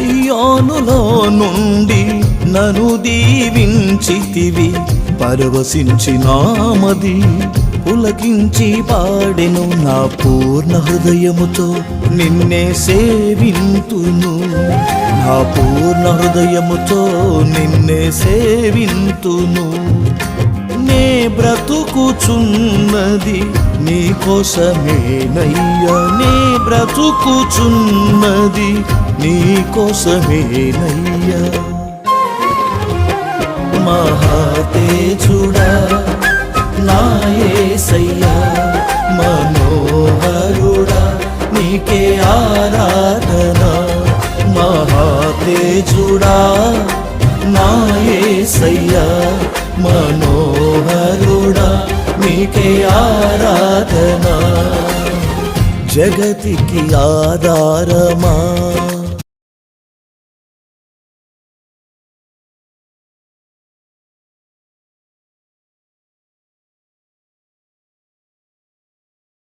సియోనులో నుండి నన్ను దీవించితివి, పరవశించినామది పులకించి పాడెను. నా పూర్ణ హృదయముతో నిన్నే సేవింతును, నా పూర్ణ హృదయముతో నిన్నే సేవింతును. నే బ్రతుకుచున్నది నీ కోసమేనయ్యా, నే బ్రతుకుచున్నది నీ కోసమేనయ్యా. మహాతేజుడా నా యేసయ్యా, మనోహరుడా నీకే ఆరాధన. మహాతేజుడా నా యేసయ్యా, మనోహరుడా నీకే ఆరాధన. జగతికి ఆధారమా